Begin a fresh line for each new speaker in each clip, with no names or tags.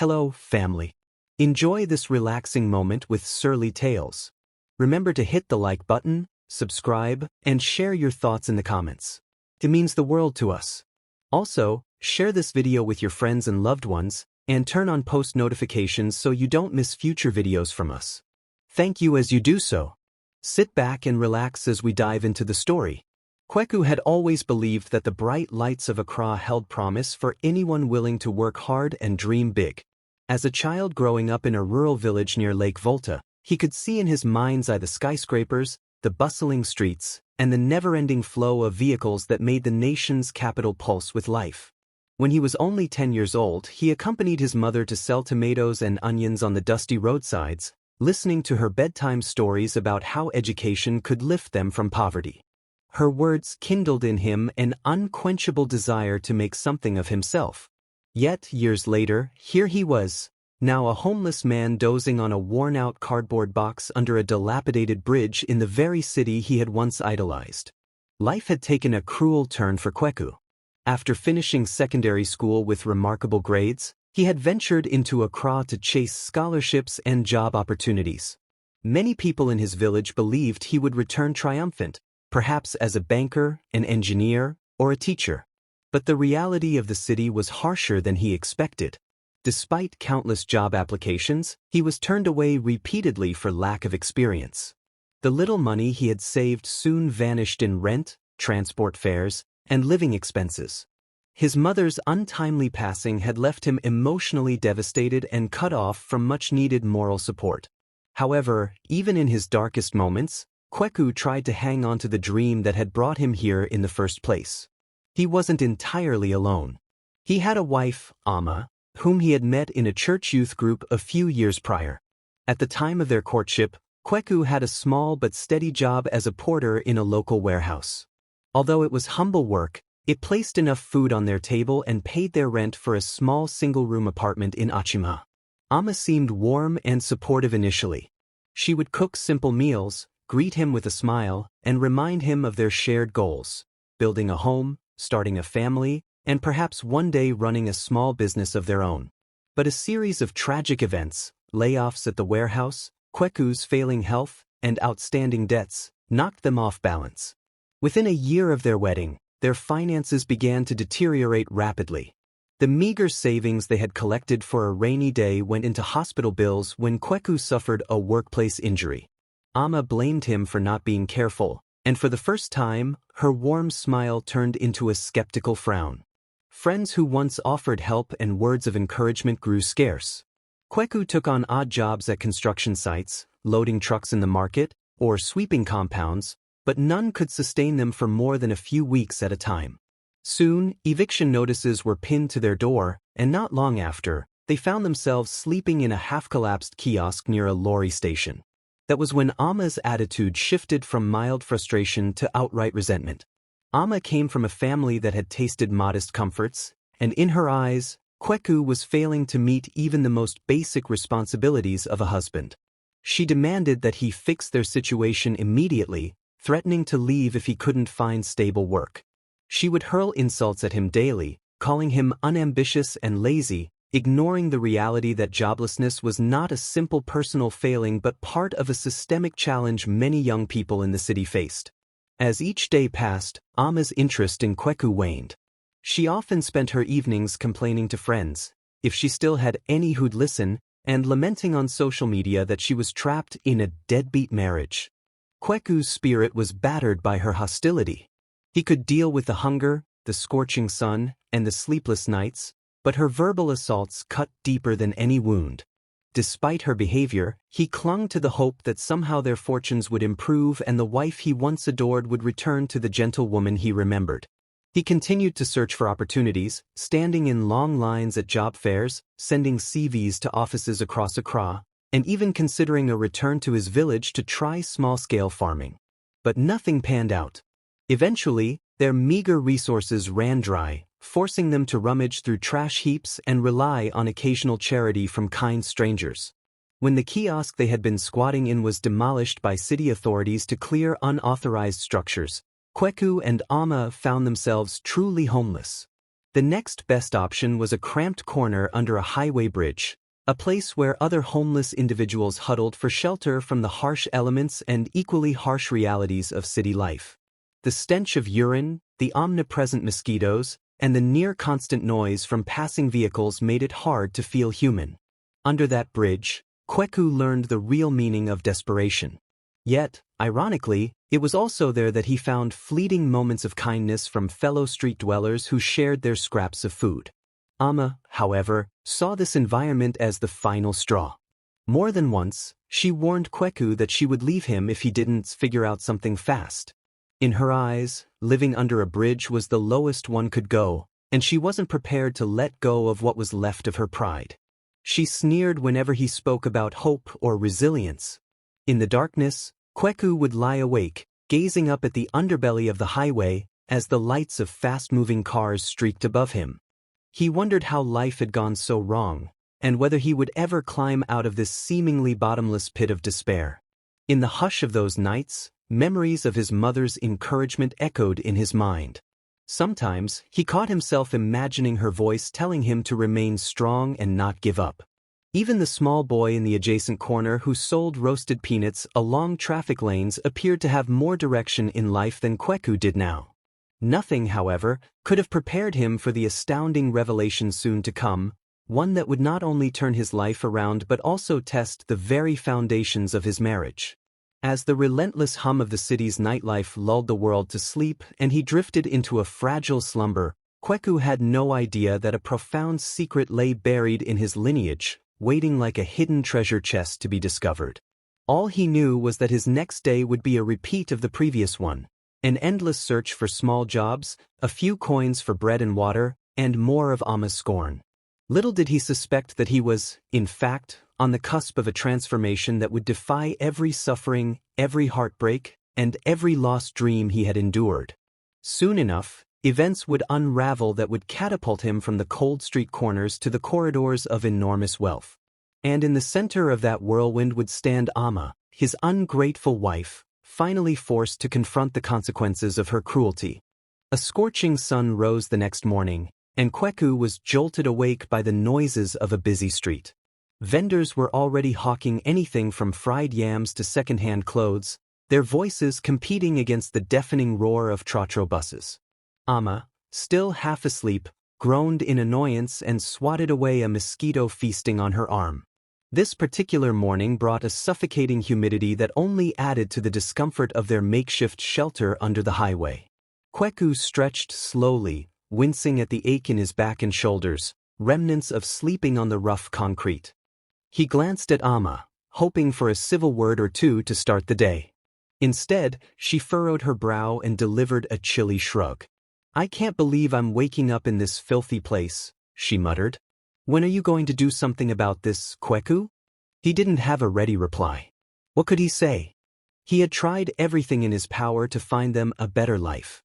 Hello, family. Enjoy this relaxing moment with Surly Tales. Remember to hit the like button, subscribe, and share your thoughts in the comments. It means the world to us. Also, share this video with your friends and loved ones, and turn on post notifications so you don't miss future videos from us. Thank you as you do so. Sit back and relax as we dive into the story. Kweku had always believed that the bright lights of Accra held promise for anyone willing to work hard and dream big. As a child growing up in a rural village near Lake Volta, he could see in his mind's eye the skyscrapers, the bustling streets, and the never-ending flow of vehicles that made the nation's capital pulse with life. When he was only 10 years old, he accompanied his mother to sell tomatoes and onions on the dusty roadsides, listening to her bedtime stories about how education could lift them from poverty. Her words kindled in him an unquenchable desire to make something of himself. Yet, years later, here he was, now a homeless man dozing on a worn-out cardboard box under a dilapidated bridge in the very city he had once idolized. Life had taken a cruel turn for Kweku. After finishing secondary school with remarkable grades, he had ventured into Accra to chase scholarships and job opportunities. Many people in his village believed he would return triumphant, perhaps as a banker, an engineer, or a teacher. But the reality of the city was harsher than he expected. Despite countless job applications, he was turned away repeatedly for lack of experience. The little money he had saved soon vanished in rent, transport fares, and living expenses. His mother's untimely passing had left him emotionally devastated and cut off from much-needed moral support. However, even in his darkest moments, Kweku tried to hang on to the dream that had brought him here in the first place. He wasn't entirely alone. He had a wife, Adamma, whom he had met in a church youth group a few years prior. At the time of their courtship, Kweku had a small but steady job as a porter in a local warehouse. Although it was humble work, it placed enough food on their table and paid their rent for a small single-room apartment in Adamma. Adamma seemed warm and supportive initially. She would cook simple meals, greet him with a smile, and remind him of their shared goals: building a home, starting a family, and perhaps one day running a small business of their own. But a series of tragic events, layoffs at the warehouse, Kweku's failing health, and outstanding debts, knocked them off balance. Within a year of their wedding, their finances began to deteriorate rapidly. The meager savings they had collected for a rainy day went into hospital bills when Kweku suffered a workplace injury. Adamma blamed him for not being careful, and for the first time, her warm smile turned into a skeptical frown. Friends who once offered help and words of encouragement grew scarce. Kweku took on odd jobs at construction sites, loading trucks in the market, or sweeping compounds, but none could sustain them for more than a few weeks at a time. Soon, eviction notices were pinned to their door, and not long after, they found themselves sleeping in a half-collapsed kiosk near a lorry station. That was when Adamma's attitude shifted from mild frustration to outright resentment. Adamma came from a family that had tasted modest comforts, and in her eyes, Kweku was failing to meet even the most basic responsibilities of a husband. She demanded that he fix their situation immediately, threatening to leave if he couldn't find stable work. She would hurl insults at him daily, calling him unambitious and lazy, ignoring the reality that joblessness was not a simple personal failing but part of a systemic challenge many young people in the city faced. As each day passed, Adamma's interest in Kweku waned. She often spent her evenings complaining to friends, if she still had any who'd listen, and lamenting on social media that she was trapped in a deadbeat marriage. Kweku's spirit was battered by her hostility. He could deal with the hunger, the scorching sun, and the sleepless nights, but her verbal assaults cut deeper than any wound. Despite her behavior, he clung to the hope that somehow their fortunes would improve and the wife he once adored would return to the gentle woman he remembered. He continued to search for opportunities, standing in long lines at job fairs, sending CVs to offices across Accra, and even considering a return to his village to try small-scale farming. But nothing panned out. Eventually, their meager resources ran dry, forcing them to rummage through trash heaps and rely on occasional charity from kind strangers. When the kiosk they had been squatting in was demolished by city authorities to clear unauthorized structures, Kweku and Adamma found themselves truly homeless. The next best option was a cramped corner under a highway bridge, a place where other homeless individuals huddled for shelter from the harsh elements and equally harsh realities of city life. The stench of urine, the omnipresent mosquitoes, and the near-constant noise from passing vehicles made it hard to feel human. Under that bridge, Kweku learned the real meaning of desperation. Yet, ironically, it was also there that he found fleeting moments of kindness from fellow street dwellers who shared their scraps of food. Adamma, however, saw this environment as the final straw. More than once, she warned Kweku that she would leave him if he didn't figure out something fast. In her eyes, living under a bridge was the lowest one could go, and she wasn't prepared to let go of what was left of her pride. She sneered whenever he spoke about hope or resilience. In the darkness, Kweku would lie awake, gazing up at the underbelly of the highway as the lights of fast-moving cars streaked above him. He wondered how life had gone so wrong, and whether he would ever climb out of this seemingly bottomless pit of despair. In the hush of those nights, memories of his mother's encouragement echoed in his mind. Sometimes, he caught himself imagining her voice telling him to remain strong and not give up. Even the small boy in the adjacent corner who sold roasted peanuts along traffic lanes appeared to have more direction in life than Kweku did now. Nothing, however, could have prepared him for the astounding revelation soon to come, one that would not only turn his life around but also test the very foundations of his marriage. As the relentless hum of the city's nightlife lulled the world to sleep and he drifted into a fragile slumber, Kweku had no idea that a profound secret lay buried in his lineage, waiting like a hidden treasure chest to be discovered. All he knew was that his next day would be a repeat of the previous one, an endless search for small jobs, a few coins for bread and water, and more of Adamma's scorn. Little did he suspect that he was, in fact, on the cusp of a transformation that would defy every suffering, every heartbreak, and every lost dream he had endured. Soon enough, events would unravel that would catapult him from the cold street corners to the corridors of enormous wealth. And in the center of that whirlwind would stand Adamma, his ungrateful wife, finally forced to confront the consequences of her cruelty. A scorching sun rose the next morning, and Kweku was jolted awake by the noises of a busy street. Vendors were already hawking anything from fried yams to second-hand clothes, their voices competing against the deafening roar of trotro buses. Adamma, still half asleep, groaned in annoyance and swatted away a mosquito feasting on her arm. This particular morning brought a suffocating humidity that only added to the discomfort of their makeshift shelter under the highway. Kweku stretched slowly, wincing at the ache in his back and shoulders, remnants of sleeping on the rough concrete. He glanced at Adamma, hoping for a civil word or two to start the day. Instead, she furrowed her brow and delivered a chilly shrug. "I can't believe I'm waking up in this filthy place," she muttered. "When are you going to do something about this, Kweku?" He didn't have a ready reply. What could he say? He had tried everything in his power to find them a better life.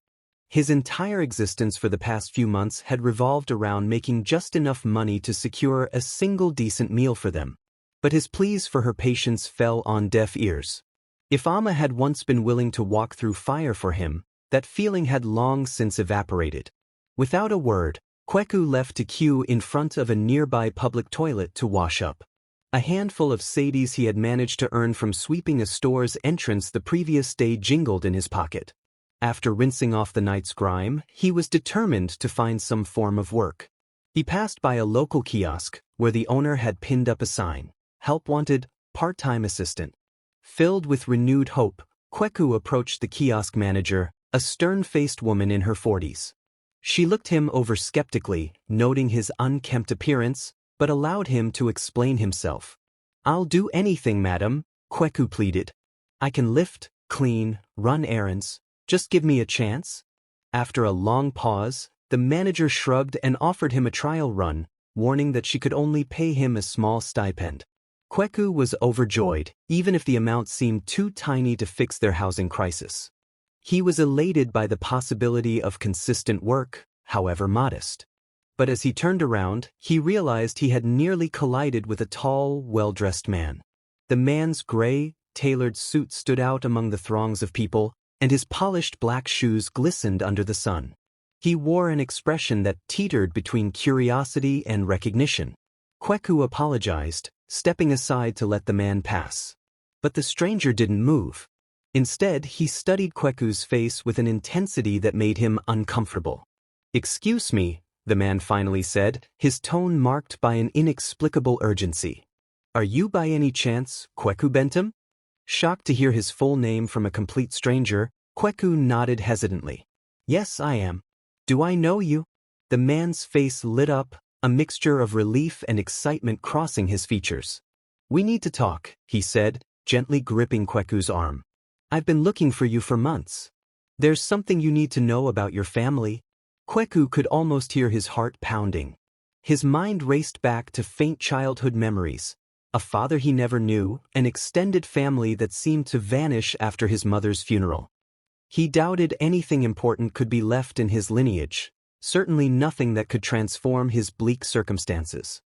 His entire existence for the past few months had revolved around making just enough money to secure a single decent meal for them. But his pleas for her patience fell on deaf ears. If Adamma had once been willing to walk through fire for him, that feeling had long since evaporated. Without a word, Kweku left to queue in front of a nearby public toilet to wash up. A handful of sadies he had managed to earn from sweeping a store's entrance the previous day jingled in his pocket. After rinsing off the night's grime, he was determined to find some form of work. He passed by a local kiosk, where the owner had pinned up a sign, "Help wanted, part-time assistant." Filled with renewed hope, Kweku approached the kiosk manager, a stern-faced woman in her 40s. She looked him over skeptically, noting his unkempt appearance, but allowed him to explain himself. "I'll do anything, madam," Kweku pleaded. "I can lift, clean, run errands. Just give me a chance." After a long pause, the manager shrugged and offered him a trial run, warning that she could only pay him a small stipend. Kweku was overjoyed, even if the amount seemed too tiny to fix their housing crisis. He was elated by the possibility of consistent work, however modest. But as he turned around, he realized he had nearly collided with a tall, well-dressed man. The man's gray, tailored suit stood out among the throngs of people, and his polished black shoes glistened under the sun. He wore an expression that teetered between curiosity and recognition. Kweku apologized, stepping aside to let the man pass. But the stranger didn't move. Instead, he studied Kweku's face with an intensity that made him uncomfortable. "Excuse me," the man finally said, his tone marked by an inexplicable urgency. "Are you by any chance Kweku Bentham?" Shocked to hear his full name from a complete stranger, Kweku nodded hesitantly. "Yes, I am. Do I know you?" The man's face lit up, a mixture of relief and excitement crossing his features. "We need to talk," he said, gently gripping Kweku's arm. "I've been looking for you for months. There's something you need to know about your family." Kweku could almost hear his heart pounding. His mind raced back to faint childhood memories. A father he never knew, an extended family that seemed to vanish after his mother's funeral. He doubted anything important could be left in his lineage, certainly nothing that could transform his bleak circumstances.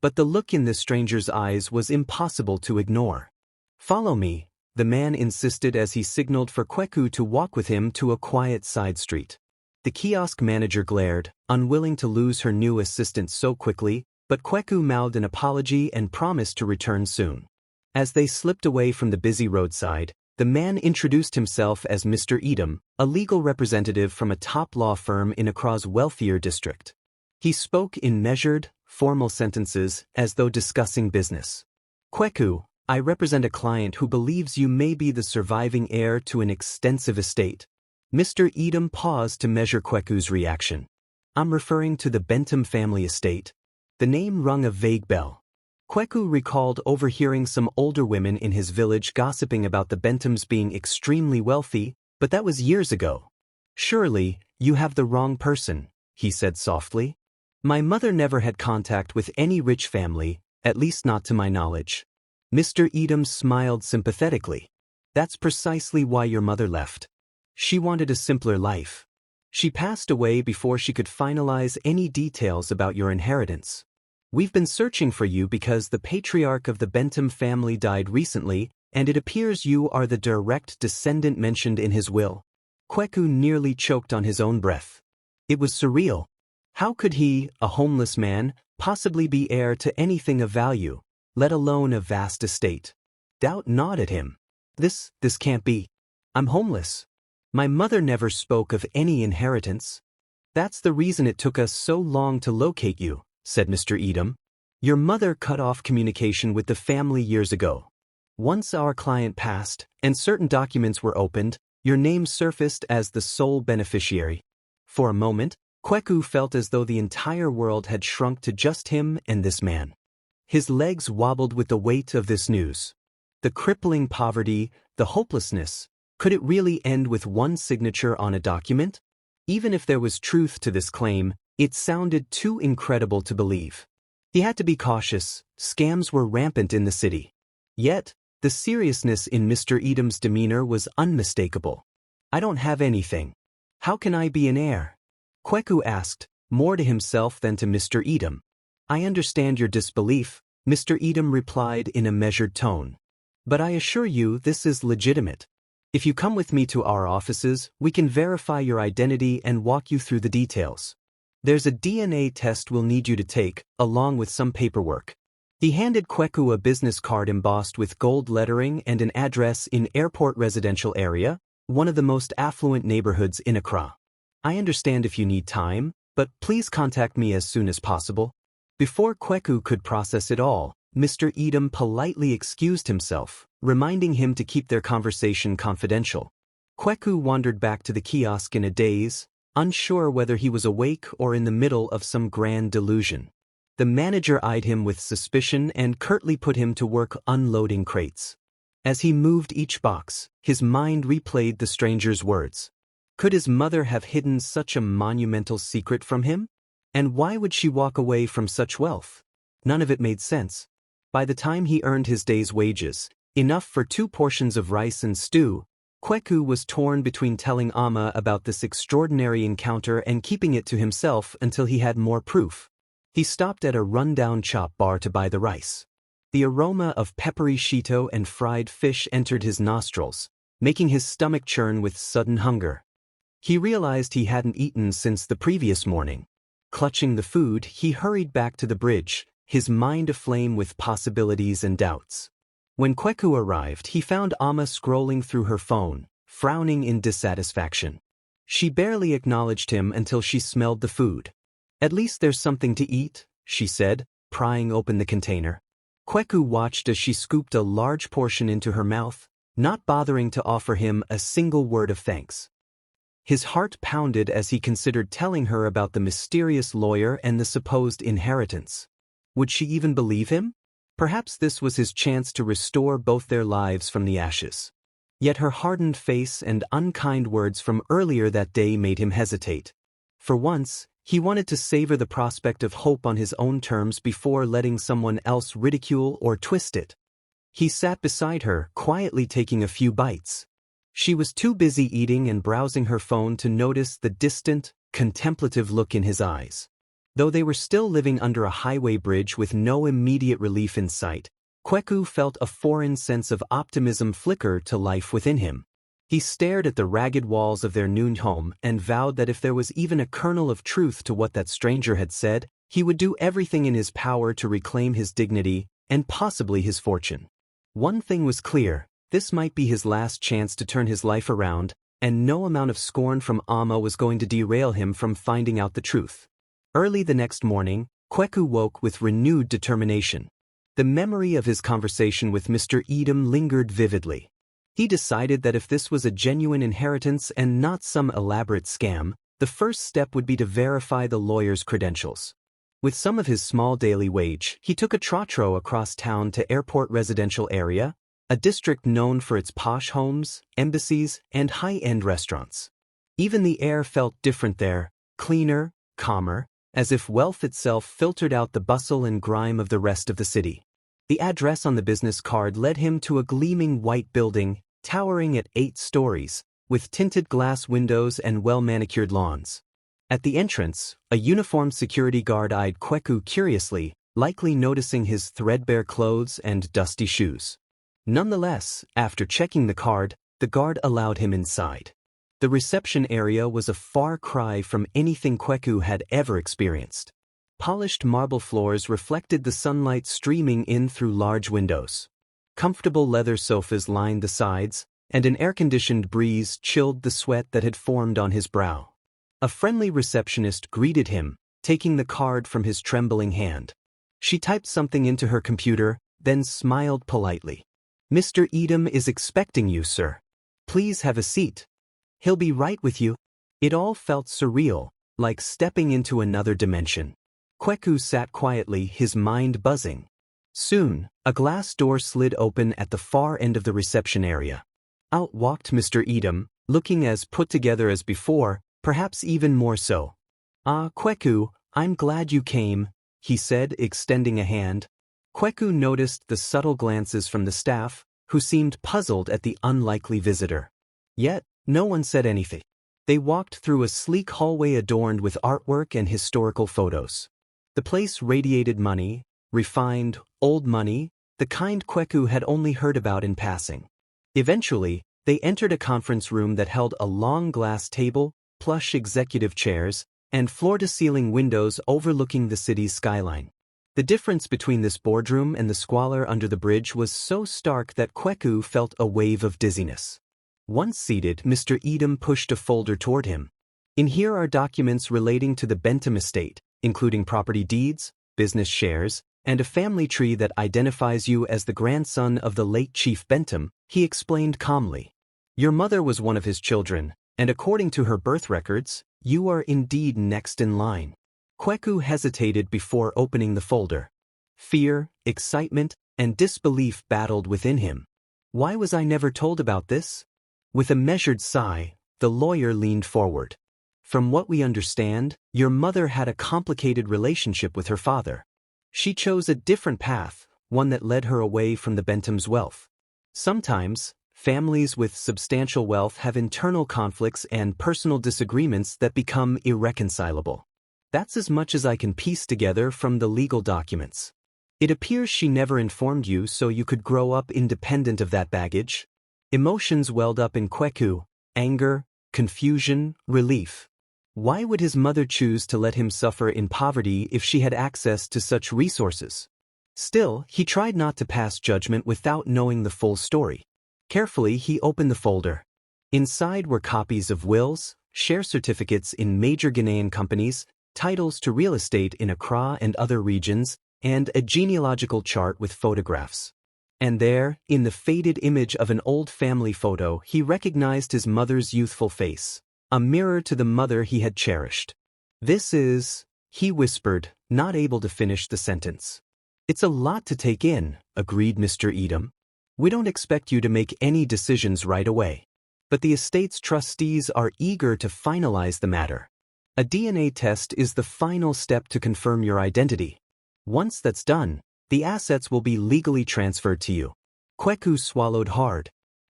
But the look in the stranger's eyes was impossible to ignore. "Follow me," the man insisted as he signaled for Kweku to walk with him to a quiet side street. The kiosk manager glared, unwilling to lose her new assistant so quickly, but Kweku mouthed an apology and promised to return soon. As they slipped away from the busy roadside, the man introduced himself as Mr. Edom, a legal representative from a top law firm in Accra's wealthier district. He spoke in measured, formal sentences as though discussing business. "Kweku, I represent a client who believes you may be the surviving heir to an extensive estate." Mr. Edom paused to measure Kweku's reaction. "I'm referring to the Bentham family estate." The name rung a vague bell. Kweku recalled overhearing some older women in his village gossiping about the Benthams being extremely wealthy, but that was years ago. "Surely, you have the wrong person," he said softly. "My mother never had contact with any rich family, at least not to my knowledge." Mr. Edom smiled sympathetically. "That's precisely why your mother left. She wanted a simpler life. She passed away before she could finalize any details about your inheritance. We've been searching for you because the patriarch of the Bentham family died recently, and it appears you are the direct descendant mentioned in his will." Kweku nearly choked on his own breath. It was surreal. How could he, a homeless man, possibly be heir to anything of value, let alone a vast estate? Doubt gnawed at him. This can't be. I'm homeless. My mother never spoke of any inheritance." "That's the reason it took us so long to locate you," said Mr. Edom. "Your mother cut off communication with the family years ago. Once our client passed, and certain documents were opened, your name surfaced as the sole beneficiary." For a moment, Kweku felt as though the entire world had shrunk to just him and this man. His legs wobbled with the weight of this news. The crippling poverty, the hopelessness. Could it really end with one signature on a document? Even if there was truth to this claim, it sounded too incredible to believe. He had to be cautious. Scams were rampant in the city. Yet, the seriousness in Mr. Edom's demeanor was unmistakable. "I don't have anything. How can I be an heir?" Kweku asked, more to himself than to Mr. Edom. "I understand your disbelief," Mr. Edom replied in a measured tone. "But I assure you this is legitimate. If you come with me to our offices, we can verify your identity and walk you through the details. There's a DNA test we'll need you to take, along with some paperwork." He handed Kweku a business card embossed with gold lettering and an address in Airport Residential Area, one of the most affluent neighborhoods in Accra. "I understand if you need time, but please contact me as soon as possible." Before Kweku could process it all, Mr. Edom politely excused himself, reminding him to keep their conversation confidential. Kweku wandered back to the kiosk in a daze, unsure whether he was awake or in the middle of some grand delusion. The manager eyed him with suspicion and curtly put him to work unloading crates. As he moved each box, his mind replayed the stranger's words. Could his mother have hidden such a monumental secret from him? And why would she walk away from such wealth? None of it made sense. By the time he earned his day's wages, enough for 2 portions of rice and stew, Kweku was torn between telling Amma about this extraordinary encounter and keeping it to himself until he had more proof. He stopped at a rundown chop bar to buy the rice. The aroma of peppery shito and fried fish entered his nostrils, making his stomach churn with sudden hunger. He realized he hadn't eaten since the previous morning. Clutching the food, he hurried back to the bridge, his mind aflame with possibilities and doubts. When Kweku arrived, he found Amma scrolling through her phone, frowning in dissatisfaction. She barely acknowledged him until she smelled the food. "At least there's something to eat," she said, prying open the container. Kweku watched as she scooped a large portion into her mouth, not bothering to offer him a single word of thanks. His heart pounded as he considered telling her about the mysterious lawyer and the supposed inheritance. Would she even believe him? Perhaps this was his chance to restore both their lives from the ashes. Yet her hardened face and unkind words from earlier that day made him hesitate. For once, he wanted to savor the prospect of hope on his own terms before letting someone else ridicule or twist it. He sat beside her, quietly taking a few bites. She was too busy eating and browsing her phone to notice the distant, contemplative look in his eyes. Though they were still living under a highway bridge with no immediate relief in sight, Kweku felt a foreign sense of optimism flicker to life within him. He stared at the ragged walls of their new home and vowed that if there was even a kernel of truth to what that stranger had said, he would do everything in his power to reclaim his dignity and possibly his fortune. One thing was clear: this might be his last chance to turn his life around, and no amount of scorn from Amma was going to derail him from finding out the truth. Early the next morning, Kweku woke with renewed determination. The memory of his conversation with Mr. Edom lingered vividly. He decided that if this was a genuine inheritance and not some elaborate scam, the first step would be to verify the lawyer's credentials. With some of his small daily wage, he took a trotro across town to Airport Residential Area, a district known for its posh homes, embassies, and high-end restaurants. Even the air felt different there, cleaner, calmer, as if wealth itself filtered out the bustle and grime of the rest of the city. The address on the business card led him to a gleaming white building, towering at 8 stories, with tinted glass windows and well-manicured lawns. At the entrance, a uniformed security guard eyed Kweku curiously, likely noticing his threadbare clothes and dusty shoes. Nonetheless, after checking the card, the guard allowed him inside. The reception area was a far cry from anything Kweku had ever experienced. Polished marble floors reflected the sunlight streaming in through large windows. Comfortable leather sofas lined the sides, and an air-conditioned breeze chilled the sweat that had formed on his brow. A friendly receptionist greeted him, taking the card from his trembling hand. She typed something into her computer, then smiled politely. "Mr. Edom is expecting you, sir. Please have a seat. He'll be right with you." It all felt surreal, like stepping into another dimension. Kweku sat quietly, his mind buzzing. Soon, a glass door slid open at the far end of the reception area. Out walked Mr. Edom, looking as put together as before, perhaps even more so. "Ah, Kweku, I'm glad you came," he said, extending a hand. Kweku noticed the subtle glances from the staff, who seemed puzzled at the unlikely visitor. Yet, no one said anything. They walked through a sleek hallway adorned with artwork and historical photos. The place radiated money, refined, old money, the kind Kweku had only heard about in passing. Eventually, they entered a conference room that held a long glass table, plush executive chairs, and floor-to-ceiling windows overlooking the city's skyline. The difference between this boardroom and the squalor under the bridge was so stark that Kweku felt a wave of dizziness. Once seated, Mr. Edom pushed a folder toward him. "In here are documents relating to the Bentham estate, including property deeds, business shares, and a family tree that identifies you as the grandson of the late Chief Bentham," he explained calmly. "Your mother was one of his children, and according to her birth records, you are indeed next in line." Kweku hesitated before opening the folder. Fear, excitement, and disbelief battled within him. Why was I never told about this? With a measured sigh, the lawyer leaned forward. "From what we understand, your mother had a complicated relationship with her father. She chose a different path, one that led her away from the Bentham's wealth. Sometimes, families with substantial wealth have internal conflicts and personal disagreements that become irreconcilable. That's as much as I can piece together from the legal documents. It appears she never informed you so you could grow up independent of that baggage." Emotions welled up in Kweku: anger, confusion, relief. Why would his mother choose to let him suffer in poverty if she had access to such resources? Still, he tried not to pass judgment without knowing the full story. Carefully, he opened the folder. Inside were copies of wills, share certificates in major Ghanaian companies, titles to real estate in Accra and other regions, and a genealogical chart with photographs. And there, in the faded image of an old family photo, he recognized his mother's youthful face, a mirror to the mother he had cherished. "This is," he whispered, not able to finish the sentence. "It's a lot to take in," agreed Mr. Edom. "We don't expect you to make any decisions right away. But the estate's trustees are eager to finalize the matter. A DNA test is the final step to confirm your identity. Once that's done, the assets will be legally transferred to you." Kweku swallowed hard.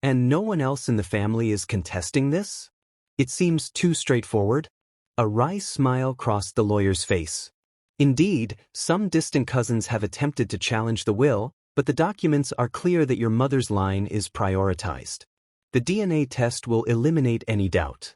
"And no one else in the family is contesting this? It seems too straightforward." A wry smile crossed the lawyer's face. "Indeed, some distant cousins have attempted to challenge the will, but the documents are clear that your mother's line is prioritized. The DNA test will eliminate any doubt.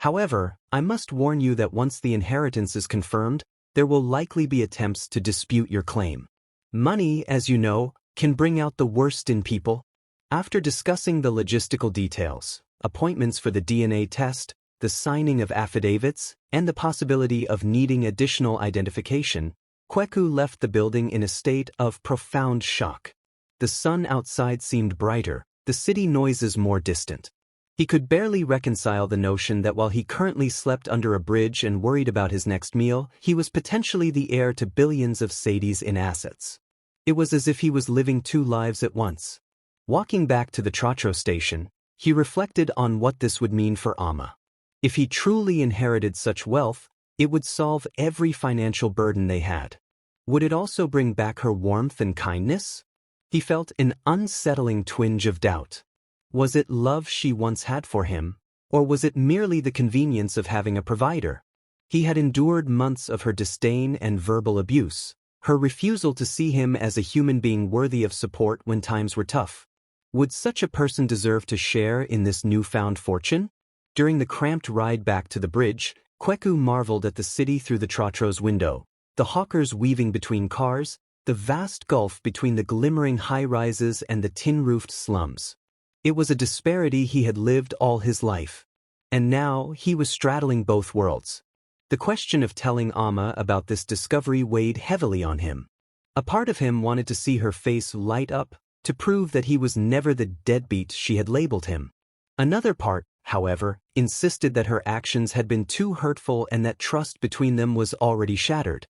However, I must warn you that once the inheritance is confirmed, there will likely be attempts to dispute your claim. Money, as you know, can bring out the worst in people." After discussing the logistical details, appointments for the DNA test, the signing of affidavits, and the possibility of needing additional identification, Kweku left the building in a state of profound shock. The sun outside seemed brighter, the city noises more distant. He could barely reconcile the notion that while he currently slept under a bridge and worried about his next meal, he was potentially the heir to billions of cedis in assets. It was as if he was living two lives at once. Walking back to the Trotro station, he reflected on what this would mean for Amma. If he truly inherited such wealth, it would solve every financial burden they had. Would it also bring back her warmth and kindness? He felt an unsettling twinge of doubt. Was it love she once had for him, or was it merely the convenience of having a provider? He had endured months of her disdain and verbal abuse, her refusal to see him as a human being worthy of support when times were tough. Would such a person deserve to share in this newfound fortune? During the cramped ride back to the bridge, Kweku marveled at the city through the Trotro's window, the hawkers weaving between cars, the vast gulf between the glimmering high-rises and the tin-roofed slums. It was a disparity he had lived all his life. And now he was straddling both worlds. The question of telling Amma about this discovery weighed heavily on him. A part of him wanted to see her face light up, to prove that he was never the deadbeat she had labeled him. Another part, however, insisted that her actions had been too hurtful and that trust between them was already shattered.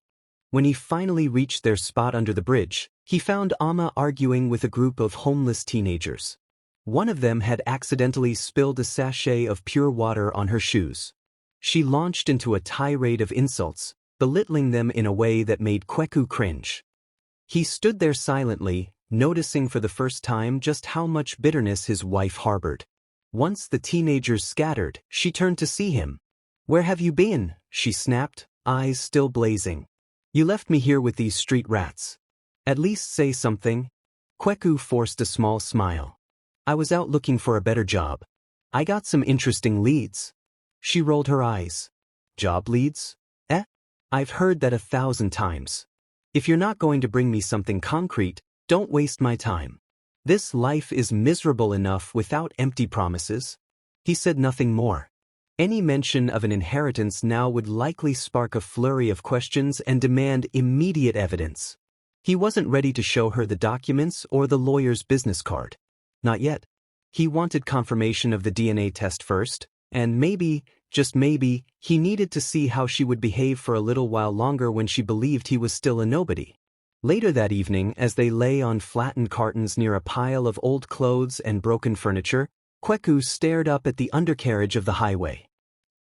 When he finally reached their spot under the bridge, he found Amma arguing with a group of homeless teenagers. One of them had accidentally spilled a sachet of pure water on her shoes. She launched into a tirade of insults, belittling them in a way that made Kweku cringe. He stood there silently, noticing for the first time just how much bitterness his wife harbored. Once the teenagers scattered, she turned to see him. "Where have you been?" she snapped, eyes still blazing. "You left me here with these street rats. At least say something." Kweku forced a small smile. "I was out looking for a better job. I got some interesting leads." She rolled her eyes. "Job leads? Eh? I've heard that 1,000 times. If you're not going to bring me something concrete, don't waste my time. This life is miserable enough without empty promises." He said nothing more. Any mention of an inheritance now would likely spark a flurry of questions and demand immediate evidence. He wasn't ready to show her the documents or the lawyer's business card. Not yet. He wanted confirmation of the DNA test first, and maybe, just maybe, he needed to see how she would behave for a little while longer when she believed he was still a nobody. Later that evening, as they lay on flattened cartons near a pile of old clothes and broken furniture, Kweku stared up at the undercarriage of the highway.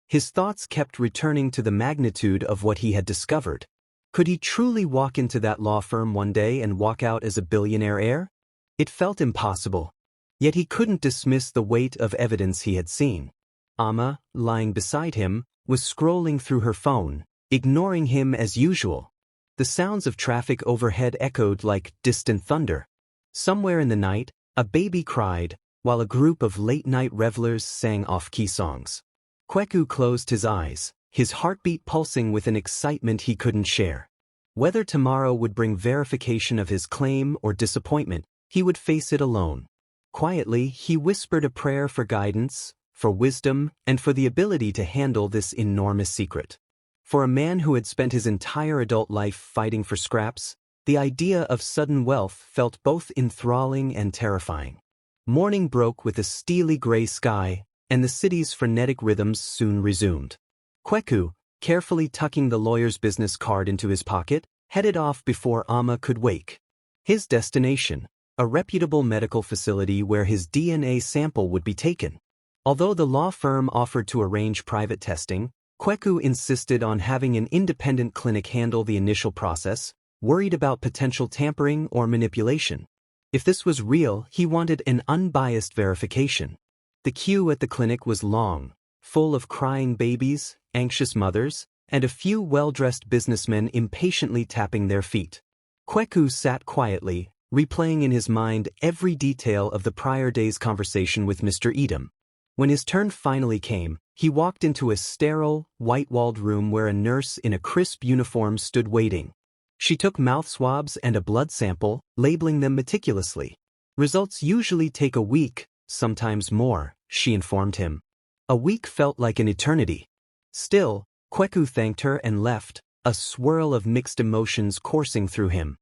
His thoughts kept returning to the magnitude of what he had discovered. Could he truly walk into that law firm one day and walk out as a billionaire heir? It felt impossible. Yet he couldn't dismiss the weight of evidence he had seen. Amma, lying beside him, was scrolling through her phone, ignoring him as usual. The sounds of traffic overhead echoed like distant thunder. Somewhere in the night, a baby cried, while a group of late-night revelers sang off-key songs. Kweku closed his eyes, his heartbeat pulsing with an excitement he couldn't share. Whether tomorrow would bring verification of his claim or disappointment, he would face it alone. Quietly, he whispered a prayer for guidance, for wisdom, and for the ability to handle this enormous secret. For a man who had spent his entire adult life fighting for scraps, the idea of sudden wealth felt both enthralling and terrifying. Morning broke with a steely gray sky, and the city's frenetic rhythms soon resumed. Kweku, carefully tucking the lawyer's business card into his pocket, headed off before Adamma could wake. His destination, a reputable medical facility where his DNA sample would be taken. Although the law firm offered to arrange private testing, Kweku insisted on having an independent clinic handle the initial process, worried about potential tampering or manipulation. If this was real, he wanted an unbiased verification. The queue at the clinic was long, full of crying babies, anxious mothers, and a few well-dressed businessmen impatiently tapping their feet. Kweku sat quietly, replaying in his mind every detail of the prior day's conversation with Mr. Edom. When his turn finally came, he walked into a sterile, white-walled room where a nurse in a crisp uniform stood waiting. She took mouth swabs and a blood sample, labeling them meticulously. Results usually take a week, sometimes more, she informed him. A week felt like an eternity. Still, Kweku thanked her and left, a swirl of mixed emotions coursing through him.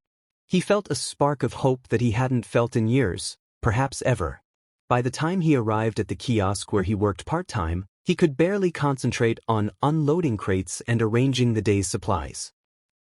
He felt a spark of hope that he hadn't felt in years, perhaps ever. By the time he arrived at the kiosk where he worked part-time, he could barely concentrate on unloading crates and arranging the day's supplies.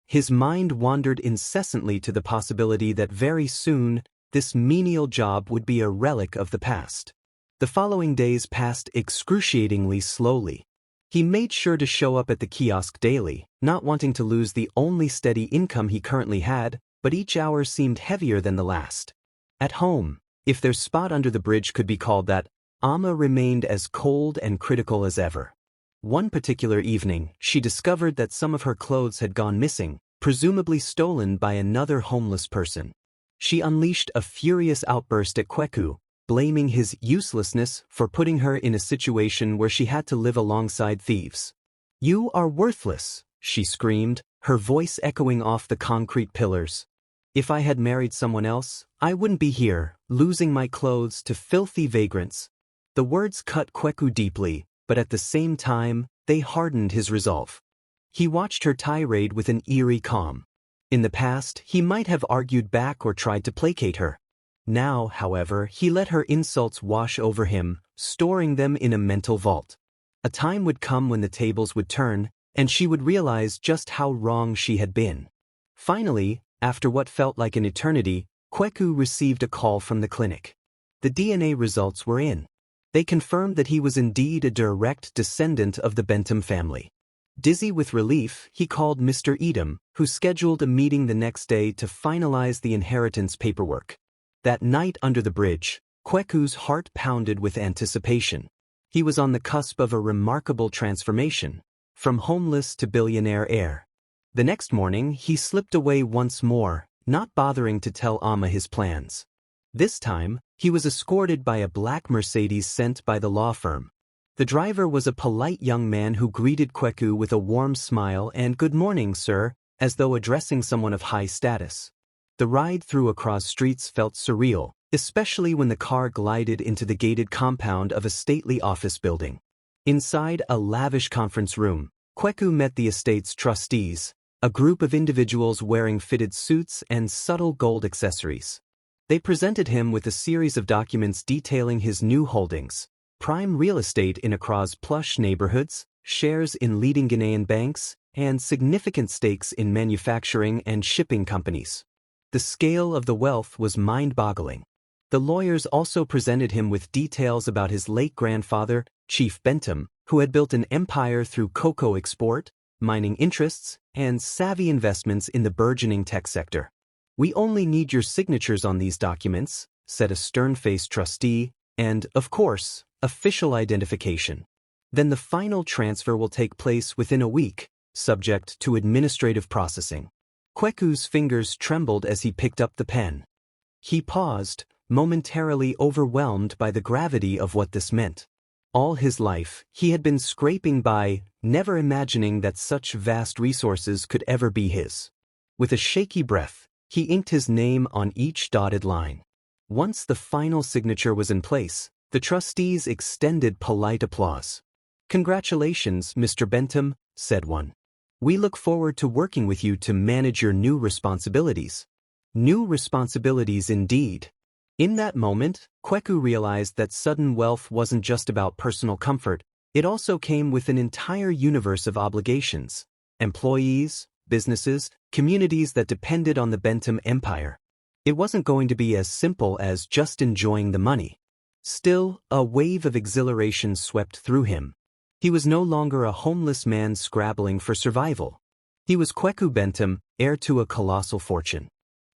His mind wandered incessantly to the possibility that very soon, this menial job would be a relic of the past. The following days passed excruciatingly slowly. He made sure to show up at the kiosk daily, not wanting to lose the only steady income he currently had, but each hour seemed heavier than the last. At home, if their spot under the bridge could be called that, Adamma remained as cold and critical as ever. One particular evening, she discovered that some of her clothes had gone missing, presumably stolen by another homeless person. She unleashed a furious outburst at Kweku, blaming his uselessness for putting her in a situation where she had to live alongside thieves. "You are worthless," she screamed, her voice echoing off the concrete pillars. "If I had married someone else, I wouldn't be here, losing my clothes to filthy vagrants." The words cut Kweku deeply, but at the same time, they hardened his resolve. He watched her tirade with an eerie calm. In the past, he might have argued back or tried to placate her. Now, however, he let her insults wash over him, storing them in a mental vault. A time would come when the tables would turn, and she would realize just how wrong she had been. Finally, after what felt like an eternity, Kweku received a call from the clinic. The DNA results were in. They confirmed that he was indeed a direct descendant of the Bentham family. Dizzy with relief, he called Mr. Edom, who scheduled a meeting the next day to finalize the inheritance paperwork. That night under the bridge, Kweku's heart pounded with anticipation. He was on the cusp of a remarkable transformation, from homeless to billionaire heir. The next morning, he slipped away once more, not bothering to tell Adamma his plans. This time, he was escorted by a black Mercedes sent by the law firm. The driver was a polite young man who greeted Kweku with a warm smile and "Good morning, sir," as though addressing someone of high status. The ride through Accra's streets felt surreal, especially when the car glided into the gated compound of a stately office building. Inside a lavish conference room, Kweku met the estate's trustees, a group of individuals wearing fitted suits and subtle gold accessories. They presented him with a series of documents detailing his new holdings: prime real estate in Accra's plush neighborhoods, shares in leading Ghanaian banks, and significant stakes in manufacturing and shipping companies. The scale of the wealth was mind-boggling. The lawyers also presented him with details about his late grandfather, Chief Bentham, who had built an empire through cocoa export, mining interests, and savvy investments in the burgeoning tech sector. "We only need your signatures on these documents," said a stern-faced trustee, "and, of course, official identification. Then the final transfer will take place within a week, subject to administrative processing." Kweku's fingers trembled as he picked up the pen. He paused, momentarily overwhelmed by the gravity of what this meant. All his life, he had been scraping by, never imagining that such vast resources could ever be his. With a shaky breath, he inked his name on each dotted line. Once the final signature was in place, the trustees extended polite applause. "Congratulations, Mr. Bentham," said one. "We look forward to working with you to manage your new responsibilities." New responsibilities indeed. In that moment, Kweku realized that sudden wealth wasn't just about personal comfort, it also came with an entire universe of obligations. Employees, businesses, communities that depended on the Bentham empire. It wasn't going to be as simple as just enjoying the money. Still, a wave of exhilaration swept through him. He was no longer a homeless man scrabbling for survival. He was Kweku Bentham, heir to a colossal fortune.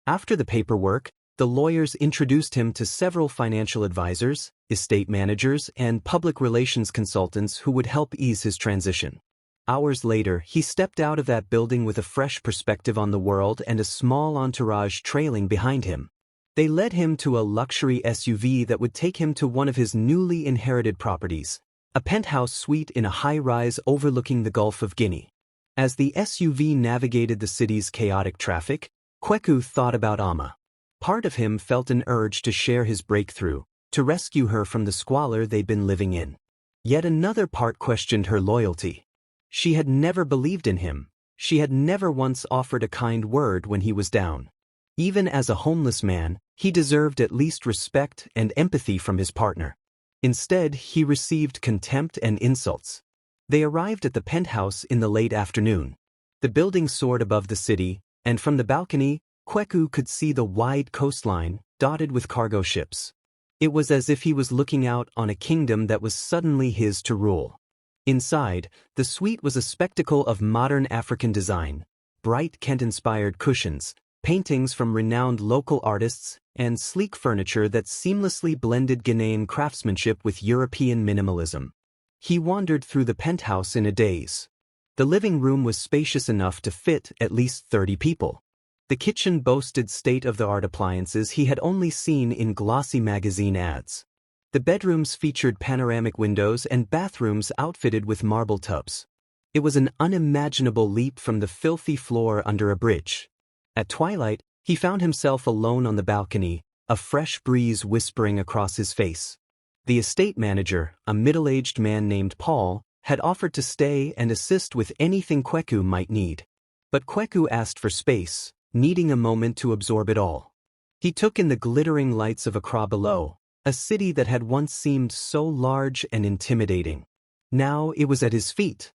After the paperwork, the lawyers introduced him to several financial advisors, estate managers, and public relations consultants who would help ease his transition. Hours later, he stepped out of that building with a fresh perspective on the world and a small entourage trailing behind him. They led him to a luxury SUV that would take him to one of his newly inherited properties, a penthouse suite in a high-rise overlooking the Gulf of Guinea. As the SUV navigated the city's chaotic traffic, Kweku thought about Adamma. Part of him felt an urge to share his breakthrough, to rescue her from the squalor they'd been living in. Yet another part questioned her loyalty. She had never believed in him. She had never once offered a kind word when he was down. Even as a homeless man, he deserved at least respect and empathy from his partner. Instead, he received contempt and insults. They arrived at the penthouse in the late afternoon. The building soared above the city, and from the balcony, Kweku could see the wide coastline, dotted with cargo ships. It was as if he was looking out on a kingdom that was suddenly his to rule. Inside, the suite was a spectacle of modern African design, bright Kent-inspired cushions, paintings from renowned local artists, and sleek furniture that seamlessly blended Ghanaian craftsmanship with European minimalism. He wandered through the penthouse in a daze. The living room was spacious enough to fit at least 30 people. The kitchen boasted state-of-the-art appliances he had only seen in glossy magazine ads. The bedrooms featured panoramic windows and bathrooms outfitted with marble tubs. It was an unimaginable leap from the filthy floor under a bridge. At twilight, he found himself alone on the balcony, a fresh breeze whispering across his face. The estate manager, a middle-aged man named Paul, had offered to stay and assist with anything Kweku might need. But Kweku asked for space, needing a moment to absorb it all. He took in the glittering lights of Accra below, a city that had once seemed so large and intimidating. Now it was at his feet.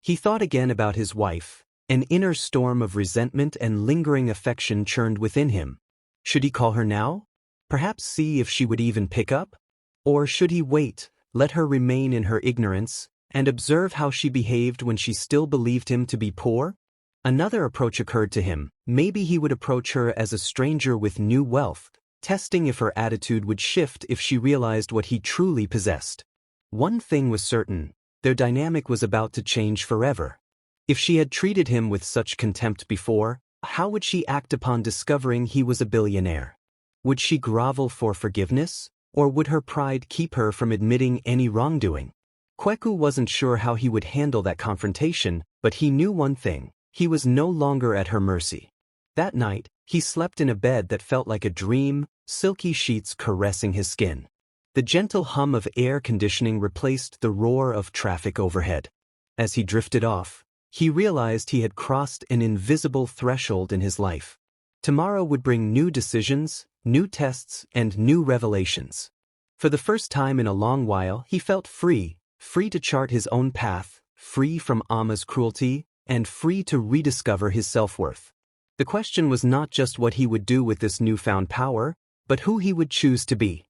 He thought again about his wife. An inner storm of resentment and lingering affection churned within him. Should he call her now? Perhaps see if she would even pick up? Or should he wait, let her remain in her ignorance, and observe how she behaved when she still believed him to be poor? Another approach occurred to him. Maybe he would approach her as a stranger with new wealth, testing if her attitude would shift if she realized what he truly possessed. One thing was certain, their dynamic was about to change forever. If she had treated him with such contempt before, how would she act upon discovering he was a billionaire? Would she grovel for forgiveness, or would her pride keep her from admitting any wrongdoing? Kweku wasn't sure how he would handle that confrontation, but he knew one thing. He was no longer at her mercy. That night, he slept in a bed that felt like a dream, silky sheets caressing his skin. The gentle hum of air conditioning replaced the roar of traffic overhead. As he drifted off, he realized he had crossed an invisible threshold in his life. Tomorrow would bring new decisions, new tests, and new revelations. For the first time in a long while, he felt free to chart his own path, free from Adamma's cruelty, and free to rediscover his self-worth. The question was not just what he would do with this newfound power, but who he would choose to be.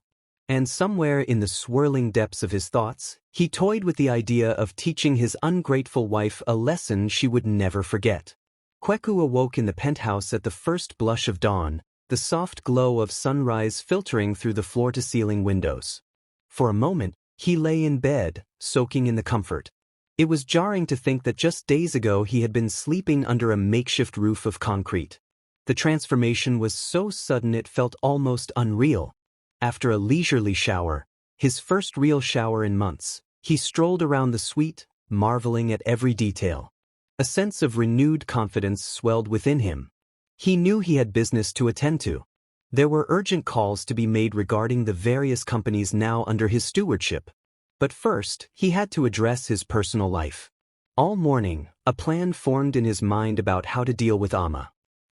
And somewhere in the swirling depths of his thoughts, he toyed with the idea of teaching his ungrateful wife a lesson she would never forget. Kweku awoke in the penthouse at the first blush of dawn, the soft glow of sunrise filtering through the floor-to-ceiling windows. For a moment, he lay in bed, soaking in the comfort. It was jarring to think that just days ago he had been sleeping under a makeshift roof of concrete. The transformation was so sudden it felt almost unreal. After a leisurely shower, his first real shower in months, He strolled around the suite, marveling at every detail. A sense of renewed confidence swelled within him. He knew he had business to attend to. There were urgent calls to be made regarding the various companies now under his stewardship. But first, he had to address his personal life. All morning, a plan formed in his mind about how to deal with Adamma.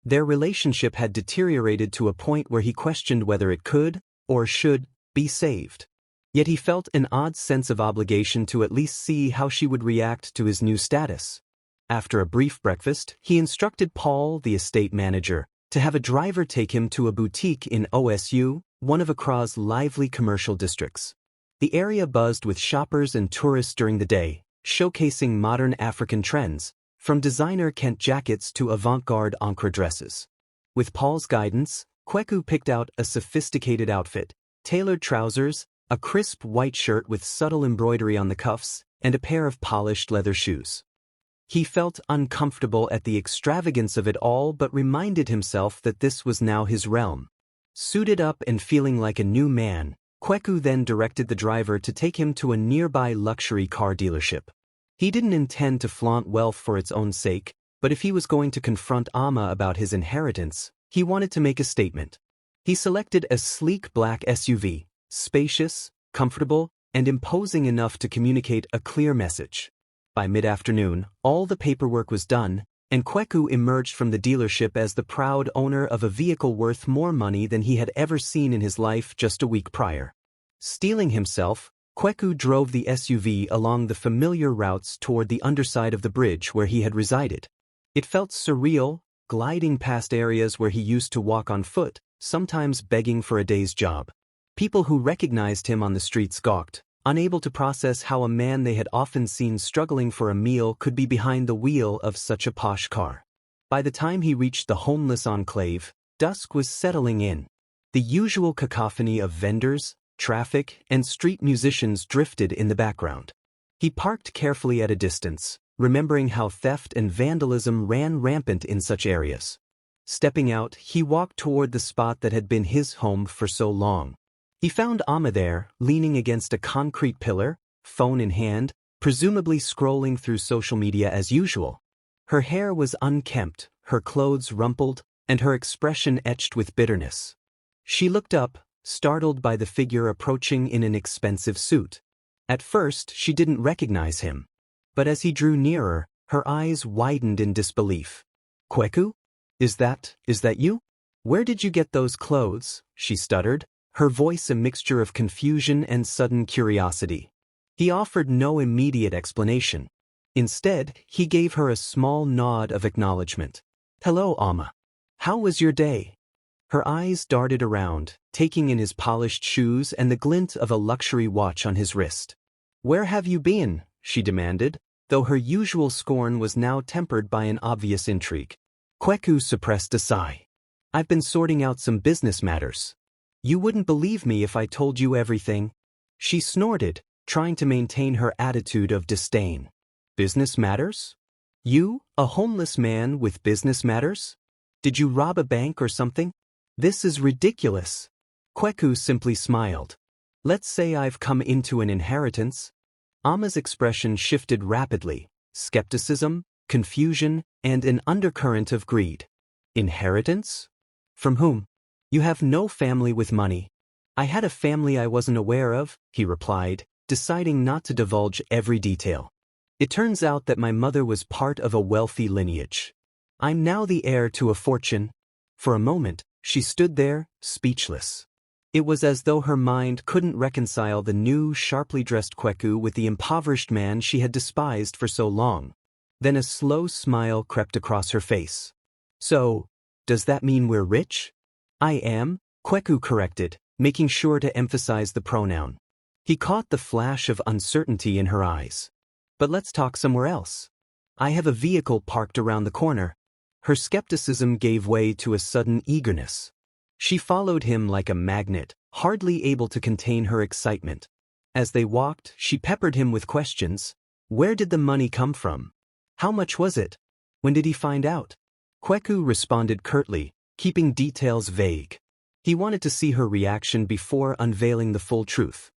Their relationship had deteriorated to a point where he questioned whether it could, or should, be saved. Yet he felt an odd sense of obligation to at least see how she would react to his new status. After a brief breakfast, he instructed Paul, the estate manager, to have a driver take him to a boutique in OSU, one of Accra's lively commercial districts. The area buzzed with shoppers and tourists during the day, showcasing modern African trends, from designer Kent jackets to avant-garde Ankara dresses. With Paul's guidance, Kweku picked out a sophisticated outfit, tailored trousers, a crisp white shirt with subtle embroidery on the cuffs, and a pair of polished leather shoes. He felt uncomfortable at the extravagance of it all but reminded himself that this was now his realm. Suited up and feeling like a new man, Kweku then directed the driver to take him to a nearby luxury car dealership. He didn't intend to flaunt wealth for its own sake, but if he was going to confront Adamma about his inheritance, he wanted to make a statement. He selected a sleek black SUV, spacious, comfortable, and imposing enough to communicate a clear message. By mid-afternoon, all the paperwork was done, and Kweku emerged from the dealership as the proud owner of a vehicle worth more money than he had ever seen in his life just a week prior. Steeling himself, Kweku drove the SUV along the familiar routes toward the underside of the bridge where he had resided. It felt surreal, gliding past areas where he used to walk on foot, sometimes begging for a day's job. People who recognized him on the streets gawked, unable to process how a man they had often seen struggling for a meal could be behind the wheel of such a posh car. By the time he reached the homeless enclave, dusk was settling in. The usual cacophony of vendors, traffic, and street musicians drifted in the background. He parked carefully at a distance, remembering how theft and vandalism ran rampant in such areas. Stepping out, he walked toward the spot that had been his home for so long. He found Adamma there, leaning against a concrete pillar, phone in hand, presumably scrolling through social media as usual. Her hair was unkempt, her clothes rumpled, and her expression etched with bitterness. She looked up, startled by the figure approaching in an expensive suit. At first, she didn't recognize him. But as he drew nearer, her eyes widened in disbelief. "Kweku? Is that you? Where did you get those clothes?" she stuttered, her voice a mixture of confusion and sudden curiosity. He offered no immediate explanation. Instead, he gave her a small nod of acknowledgement. "Hello, Adamma. How was your day?" Her eyes darted around, taking in his polished shoes and the glint of a luxury watch on his wrist. "Where have you been?" she demanded, though her usual scorn was now tempered by an obvious intrigue. Kweku suppressed a sigh. "I've been sorting out some business matters. You wouldn't believe me if I told you everything." She snorted, trying to maintain her attitude of disdain. "Business matters? You, a homeless man with business matters? Did you rob a bank or something? This is ridiculous." Kweku simply smiled. "Let's say I've come into an inheritance." Adamma's expression shifted rapidly, skepticism, confusion, and an undercurrent of greed. "Inheritance? From whom? You have no family with money." "I had a family I wasn't aware of," he replied, deciding not to divulge every detail. "It turns out that my mother was part of a wealthy lineage. I'm now the heir to a fortune." For a moment, she stood there, speechless. It was as though her mind couldn't reconcile the new, sharply dressed Kweku with the impoverished man she had despised for so long. Then a slow smile crept across her face. "So, does that mean we're rich?" "I am," Kweku corrected, making sure to emphasize the pronoun. He caught the flash of uncertainty in her eyes. "But let's talk somewhere else. I have a vehicle parked around the corner." Her skepticism gave way to a sudden eagerness. She followed him like a magnet, hardly able to contain her excitement. As they walked, she peppered him with questions. Where did the money come from? How much was it? When did he find out? Kweku responded curtly, keeping details vague. He wanted to see her reaction before unveiling the full truth.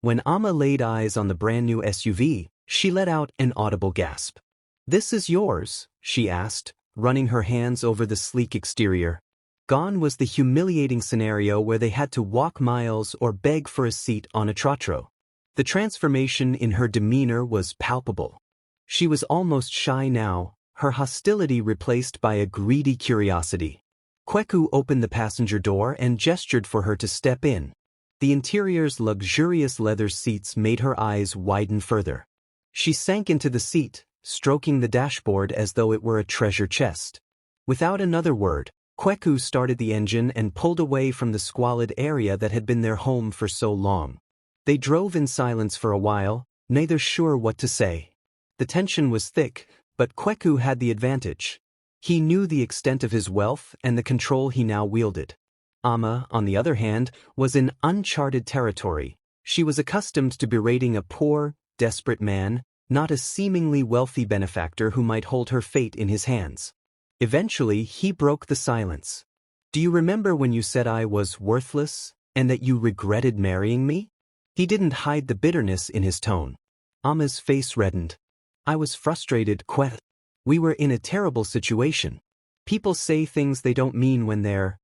When Amma laid eyes on the brand new SUV, she let out an audible gasp. "This is yours?" she asked, running her hands over the sleek exterior. Gone was the humiliating scenario where they had to walk miles or beg for a seat on a trotro. The transformation in her demeanor was palpable. She was almost shy now, her hostility replaced by a greedy curiosity. Kweku opened the passenger door and gestured for her to step in. The interior's luxurious leather seats made her eyes widen further. She sank into the seat, stroking the dashboard as though it were a treasure chest. Without another word, Kweku started the engine and pulled away from the squalid area that had been their home for so long. They drove in silence for a while, neither sure what to say. The tension was thick, but Kweku had the advantage. He knew the extent of his wealth and the control he now wielded. Amma, on the other hand, was in uncharted territory. She was accustomed to berating a poor, desperate man, not a seemingly wealthy benefactor who might hold her fate in his hands. Eventually, he broke the silence. "Do you remember when you said I was worthless, and that you regretted marrying me?" He didn't hide the bitterness in his tone. Amma's face reddened. "I was frustrated, Kweku. We were in a terrible situation. People say things they don't mean when they're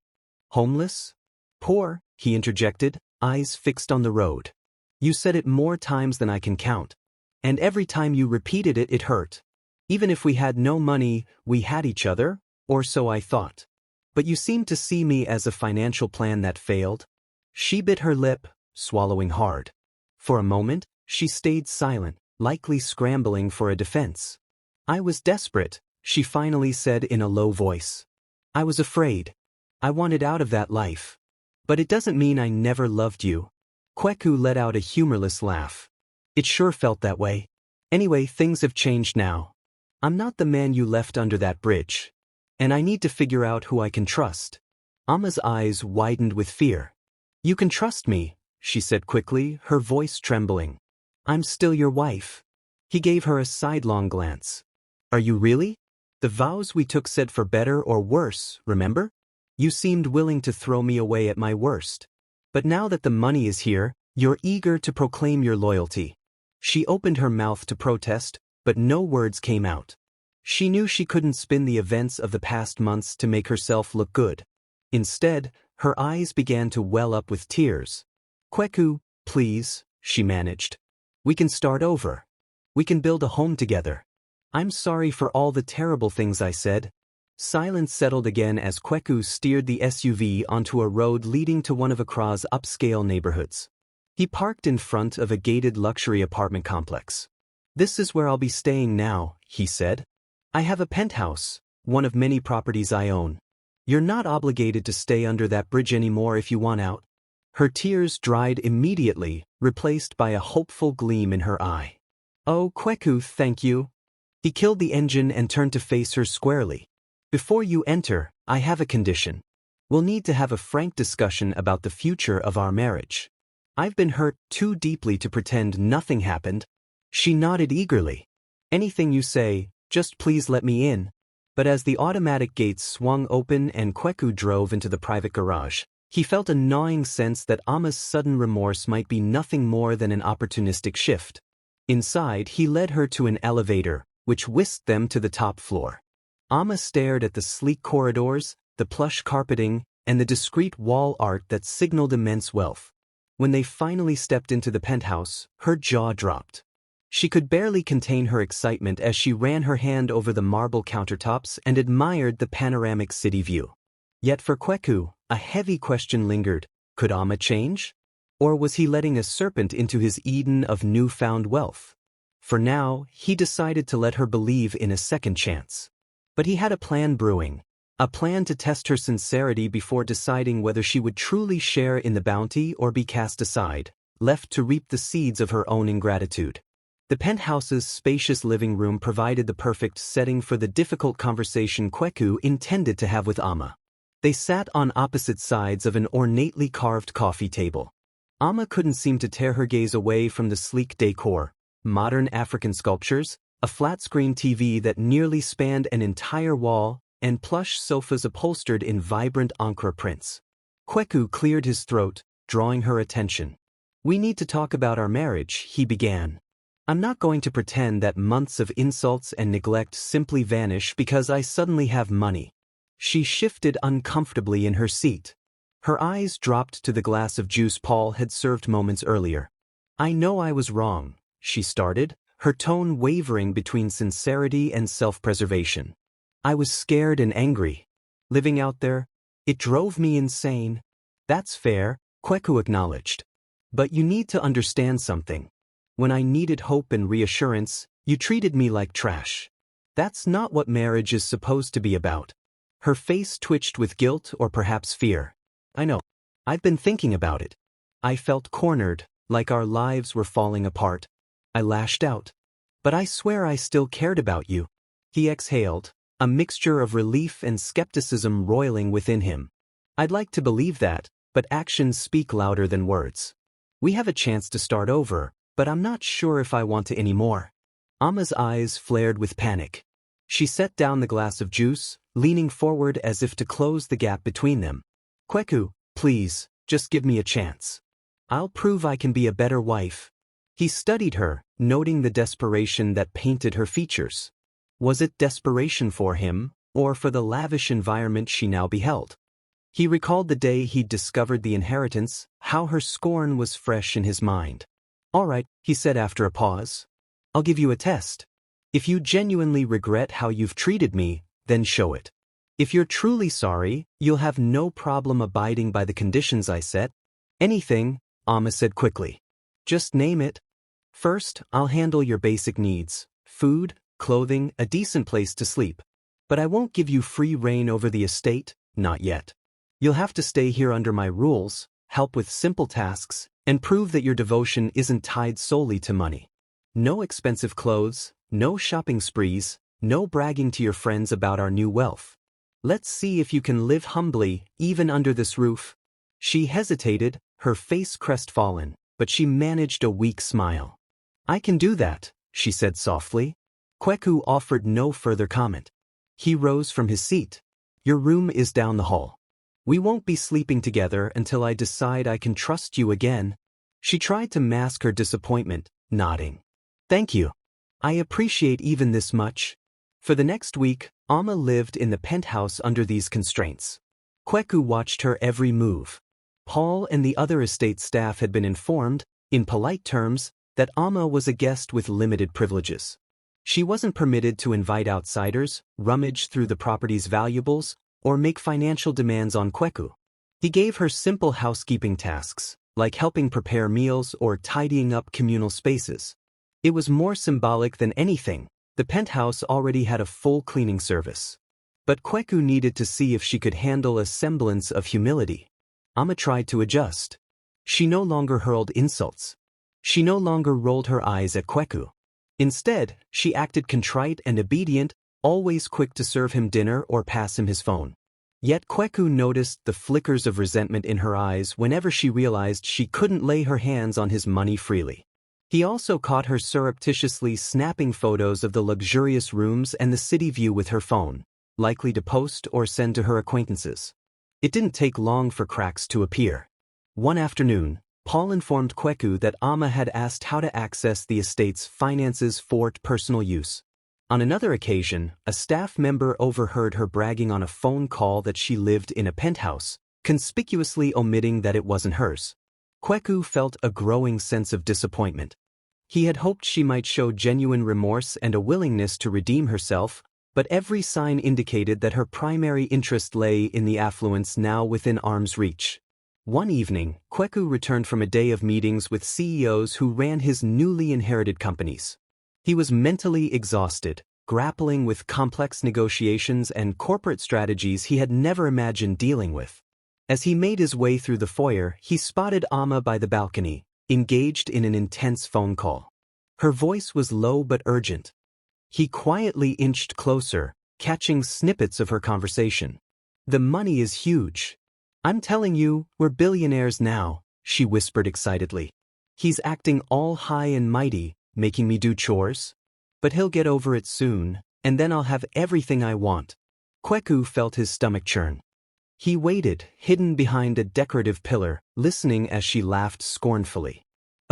homeless? Poor," he interjected, eyes fixed on the road. "You said it more times than I can count. And every time you repeated it, it hurt. Even if we had no money, we had each other, or so I thought. But you seemed to see me as a financial plan that failed." She bit her lip, swallowing hard. For a moment, she stayed silent, likely scrambling for a defense. "I was desperate," she finally said in a low voice. "I was afraid. I wanted out of that life. But it doesn't mean I never loved you." Kweku let out a humorless laugh. "It sure felt that way. Anyway, things have changed now. I'm not the man you left under that bridge. And I need to figure out who I can trust." Amma's eyes widened with fear. "You can trust me," she said quickly, her voice trembling. "I'm still your wife." He gave her a sidelong glance. "Are you really? The vows we took said for better or worse, remember? You seemed willing to throw me away at my worst. But now that the money is here, you're eager to proclaim your loyalty." She opened her mouth to protest, but no words came out. She knew she couldn't spin the events of the past months to make herself look good. Instead, her eyes began to well up with tears. "Kweku, please," she managed. "We can start over. We can build a home together. I'm sorry for all the terrible things I said." Silence settled again as Kweku steered the SUV onto a road leading to one of Accra's upscale neighborhoods. He parked in front of a gated luxury apartment complex. "This is where I'll be staying now," he said. "I have a penthouse, one of many properties I own. You're not obligated to stay under that bridge anymore if you want out." Her tears dried immediately, replaced by a hopeful gleam in her eye. "Oh, Kweku, thank you." He killed the engine and turned to face her squarely. "Before you enter, I have a condition. We'll need to have a frank discussion about the future of our marriage. I've been hurt too deeply to pretend nothing happened." She nodded eagerly. "Anything you say, just please let me in." But as the automatic gates swung open and Kweku drove into the private garage, he felt a gnawing sense that Amma's sudden remorse might be nothing more than an opportunistic shift. Inside, he led her to an elevator, which whisked them to the top floor. Amma stared at the sleek corridors, the plush carpeting, and the discreet wall art that signaled immense wealth. When they finally stepped into the penthouse, her jaw dropped. She could barely contain her excitement as she ran her hand over the marble countertops and admired the panoramic city view. Yet for Kweku, a heavy question lingered: could Amma change? Or was he letting a serpent into his Eden of newfound wealth? For now, he decided to let her believe in a second chance. But he had a plan brewing. A plan to test her sincerity before deciding whether she would truly share in the bounty or be cast aside, left to reap the seeds of her own ingratitude. The penthouse's spacious living room provided the perfect setting for the difficult conversation Kweku intended to have with Amma. They sat on opposite sides of an ornately carved coffee table. Amma couldn't seem to tear her gaze away from the sleek decor, modern African sculptures, a flat-screen TV that nearly spanned an entire wall, and plush sofas upholstered in vibrant Ankara prints. Kweku cleared his throat, drawing her attention. We need to talk about our marriage, he began. I'm not going to pretend that months of insults and neglect simply vanish because I suddenly have money. She shifted uncomfortably in her seat. Her eyes dropped to the glass of juice Paul had served moments earlier. I know I was wrong, she started, her tone wavering between sincerity and self-preservation. I was scared and angry. Living out there, it drove me insane. That's fair, Kweku acknowledged. But you need to understand something. When I needed hope and reassurance, you treated me like trash. That's not what marriage is supposed to be about. Her face twitched with guilt or perhaps fear. I know. I've been thinking about it. I felt cornered, like our lives were falling apart. I lashed out. But I swear I still cared about you. He exhaled, a mixture of relief and skepticism roiling within him. I'd like to believe that, but actions speak louder than words. We have a chance to start over, but I'm not sure if I want to anymore. Amma's eyes flared with panic. She set down the glass of juice, leaning forward as if to close the gap between them. Kweku, please, just give me a chance. I'll prove I can be a better wife. He studied her, noting the desperation that painted her features. Was it desperation for him, or for the lavish environment she now beheld? He recalled the day he'd discovered the inheritance, how her scorn was fresh in his mind. All right, he said after a pause. I'll give you a test. If you genuinely regret how you've treated me, then show it. If you're truly sorry, you'll have no problem abiding by the conditions I set. Anything, Amma said quickly. Just name it. First, I'll handle your basic needs, food, clothing, a decent place to sleep. But I won't give you free reign over the estate, not yet. You'll have to stay here under my rules, help with simple tasks, and prove that your devotion isn't tied solely to money. No expensive clothes, no shopping sprees, no bragging to your friends about our new wealth. Let's see if you can live humbly, even under this roof. She hesitated, her face crestfallen, but she managed a weak smile. I can do that, she said softly. Kweku offered no further comment. He rose from his seat. Your room is down the hall. We won't be sleeping together until I decide I can trust you again. She tried to mask her disappointment, nodding. Thank you. I appreciate even this much. For the next week, Amma lived in the penthouse under these constraints. Kweku watched her every move. Paul and the other estate staff had been informed, in polite terms, that Amma was a guest with limited privileges. She wasn't permitted to invite outsiders, rummage through the property's valuables, or make financial demands on Kweku. He gave her simple housekeeping tasks, like helping prepare meals or tidying up communal spaces. It was more symbolic than anything. The penthouse already had a full cleaning service. But Kweku needed to see if she could handle a semblance of humility. Amma tried to adjust. She no longer hurled insults. She no longer rolled her eyes at Kweku. Instead, she acted contrite and obedient, always quick to serve him dinner or pass him his phone. Yet Kweku noticed the flickers of resentment in her eyes whenever she realized she couldn't lay her hands on his money freely. He also caught her surreptitiously snapping photos of the luxurious rooms and the city view with her phone, likely to post or send to her acquaintances. It didn't take long for cracks to appear. One afternoon, Paul informed Kweku that Amma had asked how to access the estate's finances for personal use. On another occasion, a staff member overheard her bragging on a phone call that she lived in a penthouse, conspicuously omitting that it wasn't hers. Kweku felt a growing sense of disappointment. He had hoped she might show genuine remorse and a willingness to redeem herself, but every sign indicated that her primary interest lay in the affluence now within arm's reach. One evening, Kweku returned from a day of meetings with CEOs who ran his newly inherited companies. He was mentally exhausted, grappling with complex negotiations and corporate strategies he had never imagined dealing with. As he made his way through the foyer, he spotted Amma by the balcony, engaged in an intense phone call. Her voice was low but urgent. He quietly inched closer, catching snippets of her conversation. The money is huge. I'm telling you, we're billionaires now, she whispered excitedly. He's acting all high and mighty, making me do chores. But he'll get over it soon, and then I'll have everything I want. Kweku felt his stomach churn. He waited, hidden behind a decorative pillar, listening as she laughed scornfully.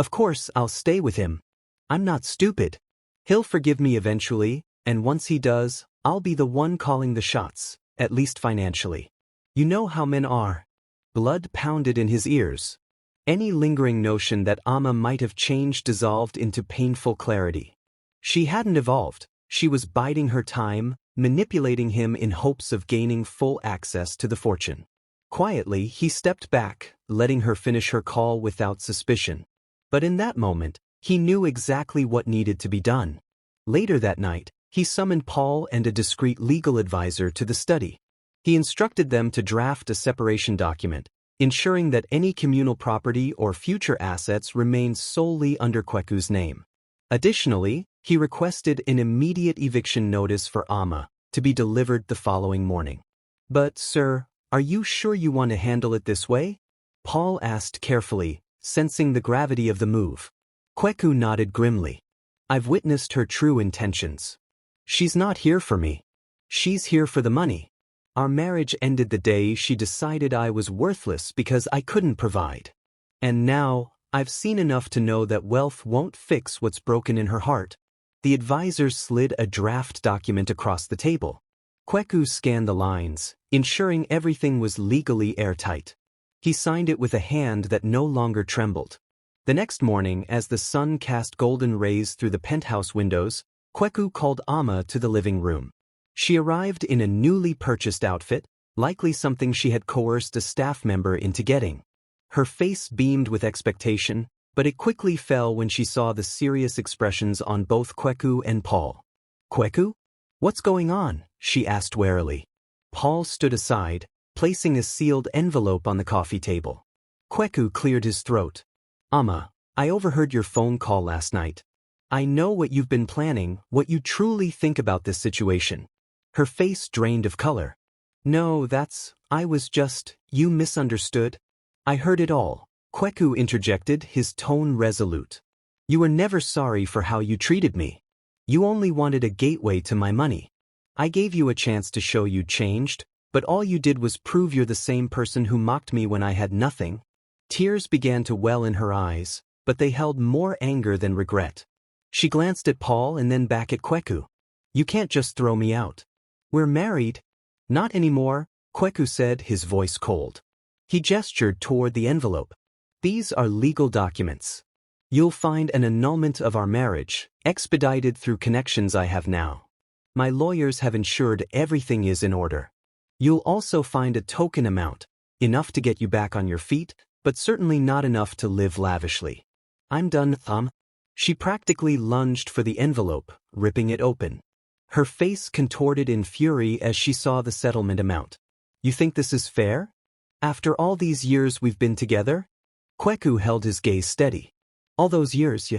Of course, I'll stay with him. I'm not stupid. He'll forgive me eventually, and once he does, I'll be the one calling the shots, at least financially. You know how men are. Blood pounded in his ears. Any lingering notion that Amma might have changed dissolved into painful clarity. She hadn't evolved. She was biding her time, manipulating him in hopes of gaining full access to the fortune. Quietly, he stepped back, letting her finish her call without suspicion. But in that moment, he knew exactly what needed to be done. Later that night, he summoned Paul and a discreet legal advisor to the study. He instructed them to draft a separation document, ensuring that any communal property or future assets remained solely under Kweku's name. Additionally, he requested an immediate eviction notice for Amma to be delivered the following morning. But, sir, are you sure you want to handle it this way? Paul asked carefully, sensing the gravity of the move. Kweku nodded grimly. I've witnessed her true intentions. She's not here for me. She's here for the money. Our marriage ended the day she decided I was worthless because I couldn't provide. And now, I've seen enough to know that wealth won't fix what's broken in her heart. The advisor slid a draft document across the table. Kweku scanned the lines, ensuring everything was legally airtight. He signed it with a hand that no longer trembled. The next morning, as the sun cast golden rays through the penthouse windows, Kweku called Amma to the living room. She arrived in a newly purchased outfit, likely something she had coerced a staff member into getting. Her face beamed with expectation, but it quickly fell when she saw the serious expressions on both Kweku and Paul. Kweku? What's going on? She asked warily. Paul stood aside, placing a sealed envelope on the coffee table. Kweku cleared his throat. Amma, I overheard your phone call last night. I know what you've been planning, what you truly think about this situation. Her face drained of color. No, you misunderstood. I heard it all. Kweku interjected, his tone resolute. You were never sorry for how you treated me. You only wanted a gateway to my money. I gave you a chance to show you changed, but all you did was prove you're the same person who mocked me when I had nothing. Tears began to well in her eyes, but they held more anger than regret. She glanced at Paul and then back at Kweku. You can't just throw me out. We're married. Not anymore, Kweku said, his voice cold. He gestured toward the envelope. These are legal documents. You'll find an annulment of our marriage, expedited through connections I have now. My lawyers have ensured everything is in order. You'll also find a token amount, enough to get you back on your feet, but certainly not enough to live lavishly. I'm done, Thumb. She practically lunged for the envelope, ripping it open. Her face contorted in fury as she saw the settlement amount. You think this is fair? After all these years we've been together? Kweku held his gaze steady. All those years,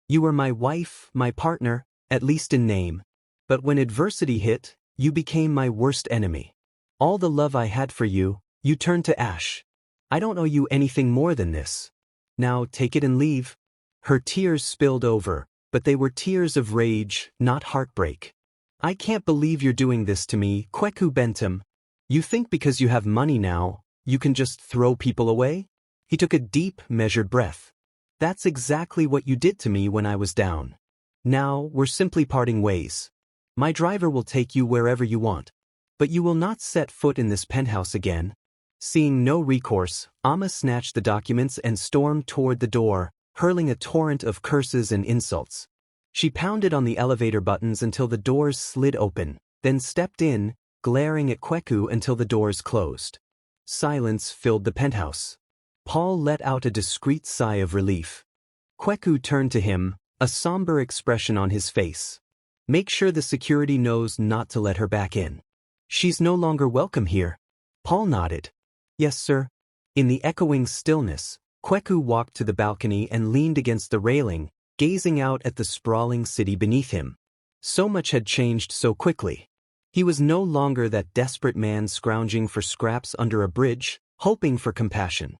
you were my wife, my partner, at least in name. But when adversity hit, you became my worst enemy. All the love I had for you, you turned to ash. I don't owe you anything more than this. Now take it and leave. Her tears spilled over, but they were tears of rage, not heartbreak. I can't believe you're doing this to me, Kweku bent him. You think because you have money now, you can just throw people away? He took a deep, measured breath. That's exactly what you did to me when I was down. Now, we're simply parting ways. My driver will take you wherever you want. But you will not set foot in this penthouse again. Seeing no recourse, Amma snatched the documents and stormed toward the door, hurling a torrent of curses and insults. She pounded on the elevator buttons until the doors slid open, then stepped in, glaring at Kweku until the doors closed. Silence filled the penthouse. Paul let out a discreet sigh of relief. Kweku turned to him, a somber expression on his face. Make sure the security knows not to let her back in. She's no longer welcome here. Paul nodded. Yes, sir. In the echoing stillness, Kweku walked to the balcony and leaned against the railing, gazing out at the sprawling city beneath him. So much had changed so quickly. He was no longer that desperate man scrounging for scraps under a bridge, hoping for compassion.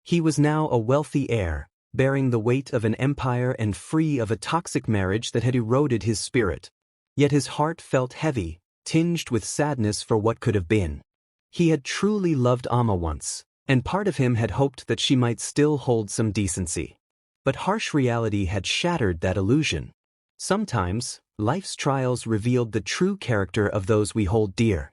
He was now a wealthy heir, bearing the weight of an empire and free of a toxic marriage that had eroded his spirit. Yet his heart felt heavy, tinged with sadness for what could have been. He had truly loved Amma once, and part of him had hoped that she might still hold some decency. But harsh reality had shattered that illusion. Sometimes, life's trials revealed the true character of those we hold dear.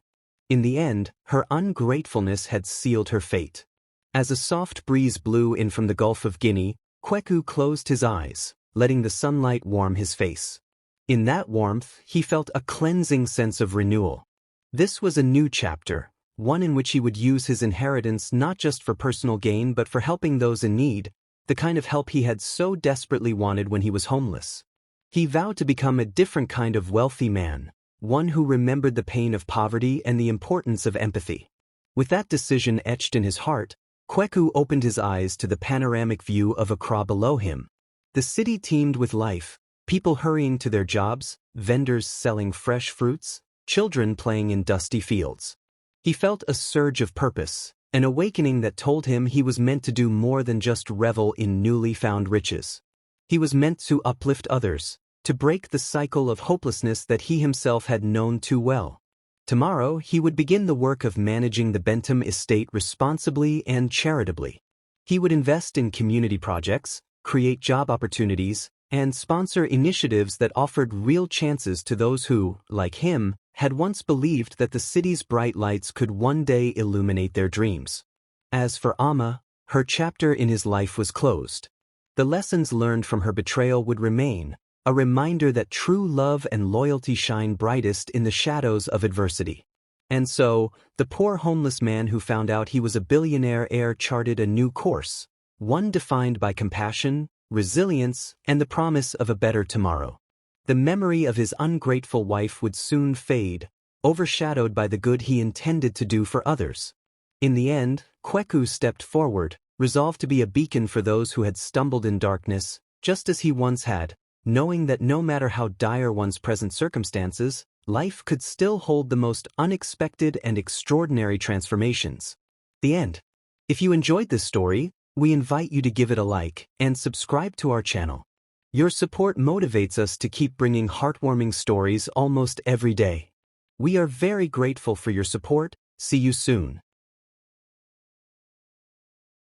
In the end, her ungratefulness had sealed her fate. As a soft breeze blew in from the Gulf of Guinea, Kweku closed his eyes, letting the sunlight warm his face. In that warmth, he felt a cleansing sense of renewal. This was a new chapter, one in which he would use his inheritance not just for personal gain but for helping those in need, the kind of help he had so desperately wanted when he was homeless. He vowed to become a different kind of wealthy man, one who remembered the pain of poverty and the importance of empathy. With that decision etched in his heart, Kweku opened his eyes to the panoramic view of Accra below him. The city teemed with life, people hurrying to their jobs, vendors selling fresh fruits, children playing in dusty fields. He felt a surge of purpose, an awakening that told him he was meant to do more than just revel in newly found riches. He was meant to uplift others, to break the cycle of hopelessness that he himself had known too well. Tomorrow, he would begin the work of managing the Bentham estate responsibly and charitably. He would invest in community projects, create job opportunities, and sponsor initiatives that offered real chances to those who, like him, had once believed that the city's bright lights could one day illuminate their dreams. As for Amma, her chapter in his life was closed. The lessons learned from her betrayal would remain, a reminder that true love and loyalty shine brightest in the shadows of adversity. And so, the poor homeless man who found out he was a billionaire heir charted a new course, one defined by compassion, resilience, and the promise of a better tomorrow. The memory of his ungrateful wife would soon fade, overshadowed by the good he intended to do for others. In the end, Kweku stepped forward, resolved to be a beacon for those who had stumbled in darkness, just as he once had, knowing that no matter how dire one's present circumstances, life could still hold the most unexpected and extraordinary transformations. The end. If you enjoyed this story, we invite you to give it a like and subscribe to our channel. Your support motivates us to keep bringing heartwarming stories almost every day. We are very grateful for your support. See you soon.